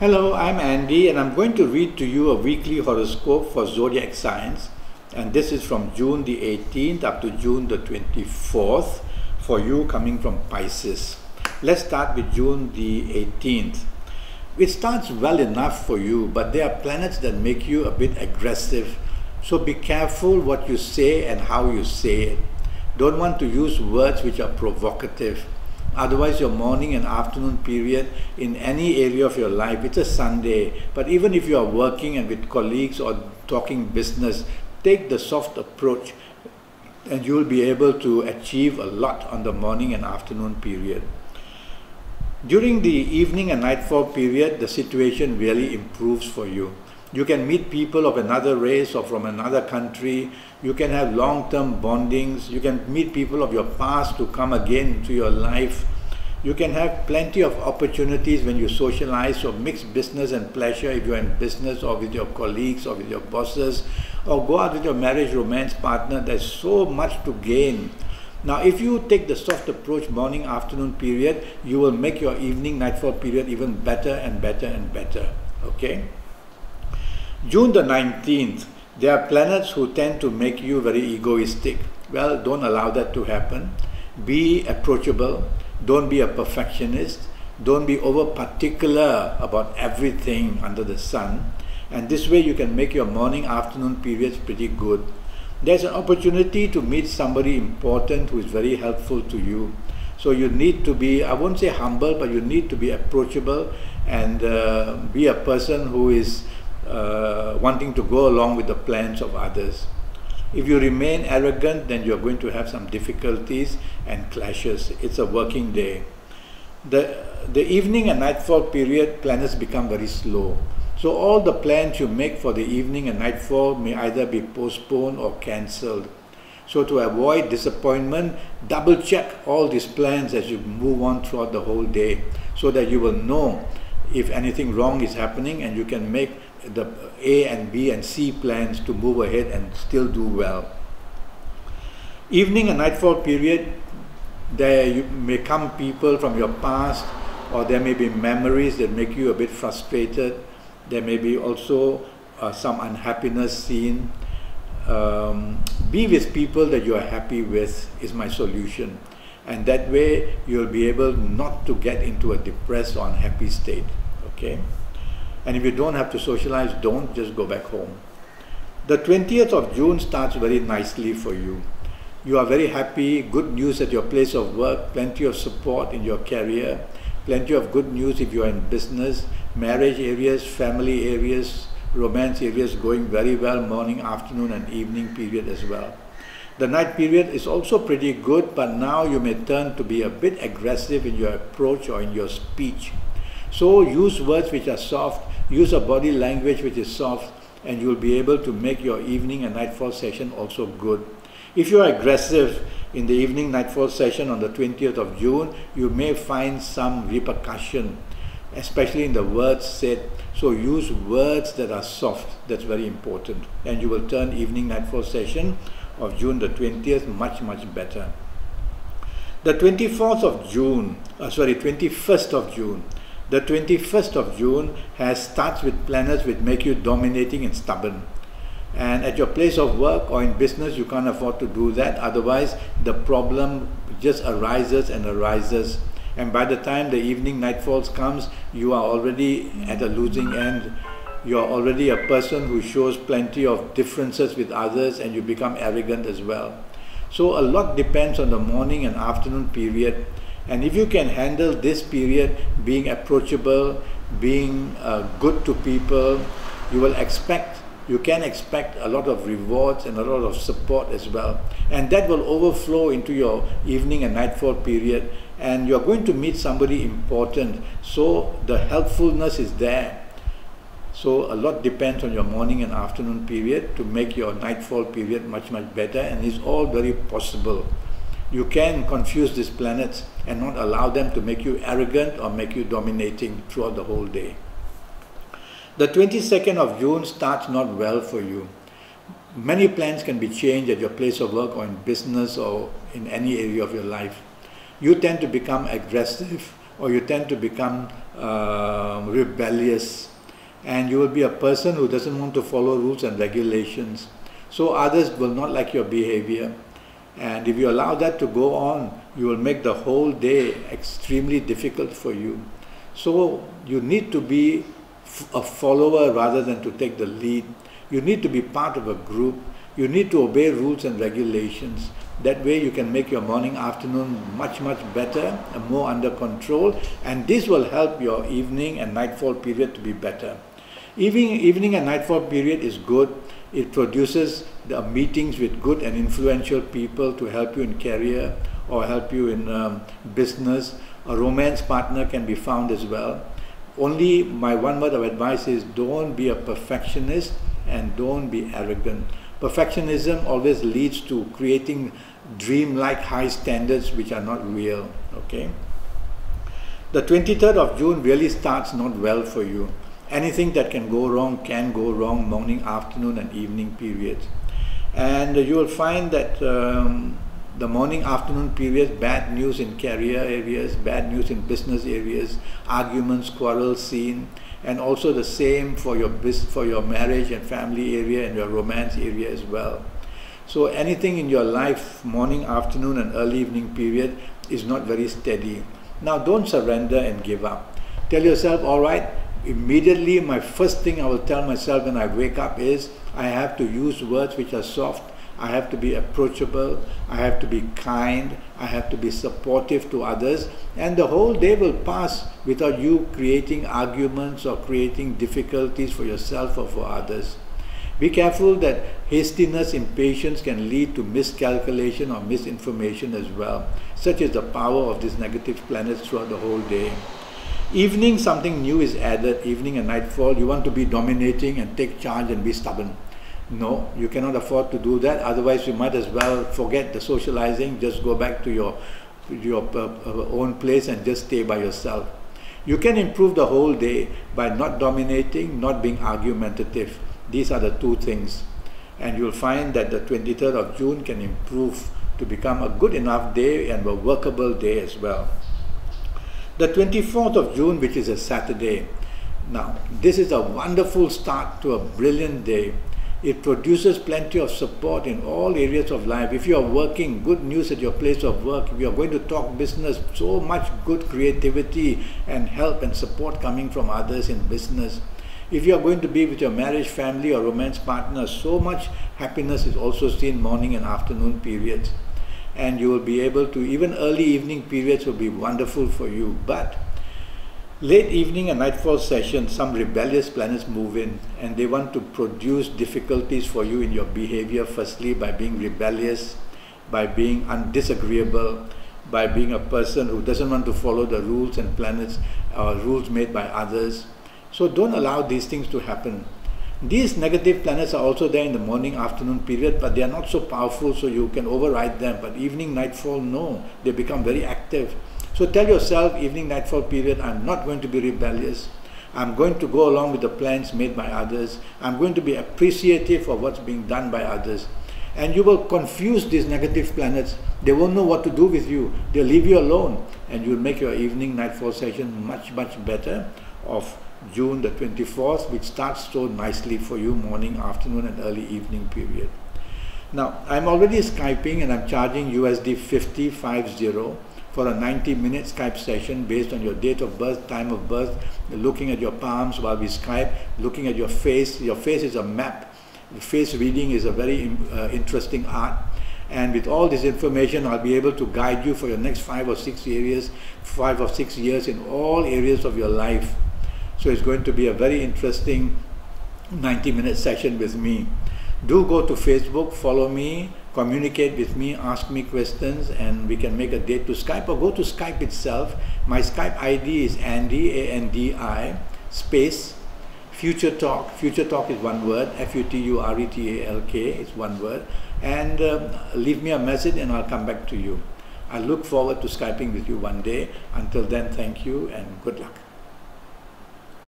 Hello, I'm Andy and I'm going to read to you a weekly horoscope for zodiac signs, and this is from June the 18th up to June the 24th for you coming from Pisces. Let's start with June the 18th. It starts well enough for you, but there are planets that make you a bit aggressive, so be careful what you say and how you say it. Don't want to use words which are provocative. Otherwise, your morning and afternoon period in any area of your life, it's a Sunday, but even if you are working and with colleagues or talking business, take the soft approach and you will be able to achieve a lot on the morning and afternoon period. During the evening and nightfall period, the situation really improves for you. You can meet people of another race or from another country. You can have long-term bondings. You can meet people of your past to come again into your life. You can have plenty of opportunities when you socialize or mix business and pleasure if you're in business or with your colleagues or with your bosses, or go out with your marriage romance partner. There's so much to gain. Now, if you take the soft approach morning afternoon period, you will make your evening nightfall period even better and better and better. Okay? June the 19th, there are planets who tend to make you very egoistic. Well, don't allow that to happen. Be approachable. Don't be a perfectionist. Don't be over particular about everything under the sun. And this way you can make your morning afternoon periods pretty good. There's an opportunity to meet somebody important who is very helpful to you. So you need to be, I won't say humble, but you need to be approachable and be a person who is wanting to go along with the plans of others. If you remain arrogant, then you're going to have some difficulties and clashes. It's a working day. The evening and nightfall period, planets become very slow. So all the plans you make for the evening and nightfall may either be postponed or cancelled. So to avoid disappointment, double check all these plans as you move on throughout the whole day, so that you will know if anything wrong is happening and you can make the A and B and C plans to move ahead and still do well. Evening and nightfall period, there may come people from your past, or there may be memories that make you a bit frustrated. There may be also some unhappiness seen. Be with people that you are happy with is my solution. And that way you'll be able not to get into a depressed or unhappy state. Okay? And if you don't have to socialize, don't, just go back home. The 20th of June starts very nicely for you. You are very happy, good news at your place of work, plenty of support in your career, plenty of good news if you are in business, marriage areas, family areas, romance areas going very well, morning, afternoon and evening period as well. The night period is also pretty good, but now you may turn to be a bit aggressive in your approach or in your speech. So use words which are soft, use a body language which is soft, and you will be able to make your evening and nightfall session also good. If you are aggressive in the evening nightfall session on the 20th of June, you may find some repercussion, especially in the words said. So use words that are soft. That's very important. And you will turn evening nightfall session of June the 20th much, much better. The 21st of June. The 21st of June starts with planets which make you dominating and stubborn. And at your place of work or in business, you can't afford to do that. Otherwise, the problem just arises and arises. And by the time the evening nightfalls comes, you are already at a losing end. You are already a person who shows plenty of differences with others, and you become arrogant as well. So a lot depends on the morning and afternoon period. And if you can handle this period, being approachable, being good to people, you can expect a lot of rewards and a lot of support as well. And that will overflow into your evening and nightfall period. And you're going to meet somebody important. So the helpfulness is there. So a lot depends on your morning and afternoon period to make your nightfall period much, much better. And it's all very possible. You can confuse these planets and not allow them to make you arrogant or make you dominating throughout the whole day. The 22nd of June starts not well for you. Many plans can be changed at your place of work or in business or in any area of your life. You tend to become aggressive or you tend to become rebellious, and you will be a person who doesn't want to follow rules and regulations. So others will not like your behavior. And if you allow that to go on, you will make the whole day extremely difficult for you. So you need to be a follower rather than to take the lead. You need to be part of a group. You need to obey rules and regulations. That way you can make your morning, afternoon much better and more under control, and this will help your evening and nightfall period to be better. Evening and nightfall period is good. It produces the meetings with good and influential people to help you in career or help you in business. A romance partner can be found as well. Only my one word of advice is don't be a perfectionist and don't be arrogant. Perfectionism always leads to creating dream-like high standards which are not real. Okay. The 23rd of June really starts not well for you. Anything that can go wrong morning, afternoon and evening periods. And you will find that the morning, afternoon periods, bad news in career areas, bad news in business areas, arguments, quarrels seen, and also the same for your marriage and family area and your romance area as well. So anything in your life, morning, afternoon and early evening period, is not very steady. Now don't surrender and give up. Tell yourself, all right, immediately my first thing I will tell myself when I wake up is I have to use words which are soft. I have to be approachable, I have to be kind, I have to be supportive to others, and the whole day will pass without you creating arguments or creating difficulties for yourself or for others. Be careful that hastiness, impatience can lead to miscalculation or misinformation as well. Such is the power of these negative planets throughout the whole day. Evening, something new is added. Evening and nightfall, you want to be dominating and take charge and be stubborn. No, you cannot afford to do that. Otherwise, you might as well forget the socializing. Just go back to your own place and just stay by yourself. You can improve the whole day by not dominating, not being argumentative. These are the two things. And you'll find that the 23rd of June can improve to become a good enough day and a workable day as well. The 24th of June, which is a Saturday. Now, this is a wonderful start to a brilliant day. It produces plenty of support in all areas of life. If you are working, good news at your place of work. If you are going to talk business, so much good creativity and help and support coming from others in business. If you are going to be with your marriage, family or romance partner, so much happiness is also seen morning and afternoon periods. And you will be able to, even early evening periods will be wonderful for you. But late evening and nightfall sessions, some rebellious planets move in and they want to produce difficulties for you in your behavior, firstly by being rebellious, by being disagreeable, by being a person who doesn't want to follow the rules and planets rules made by others. So don't allow these things to happen. These negative planets are also there in the morning, afternoon period, but they are not so powerful so you can override them. But evening, nightfall, no, they become very active. So tell yourself, evening, nightfall period, I'm not going to be rebellious. I'm going to go along with the plans made by others. I'm going to be appreciative of what's being done by others. And you will confuse these negative planets. They won't know what to do with you. They'll leave you alone. And you'll make your evening, nightfall session much better of June the 24th, which starts so nicely for you, morning, afternoon and early evening period. Now, I'm already Skyping and I'm charging USD 50 for a 90-minute Skype session based on your date of birth, time of birth, looking at your palms while we Skype, looking at your face. Your face is a map. Face reading is a very interesting art. And with all this information, I'll be able to guide you for your next 5 or 6 years in all areas of your life. So it's going to be a very interesting 90-minute session with me. Do go to Facebook, follow me, communicate with me, ask me questions, and we can make a date to Skype or go to Skype itself. My Skype ID is Andi, A-N-D-I, space, futuretalk. Futuretalk is one word, F-U-T-U-R-E-T-A-L-K is one word. And leave me a message and I'll come back to you. I look forward to Skyping with you one day. Until then, thank you and good luck.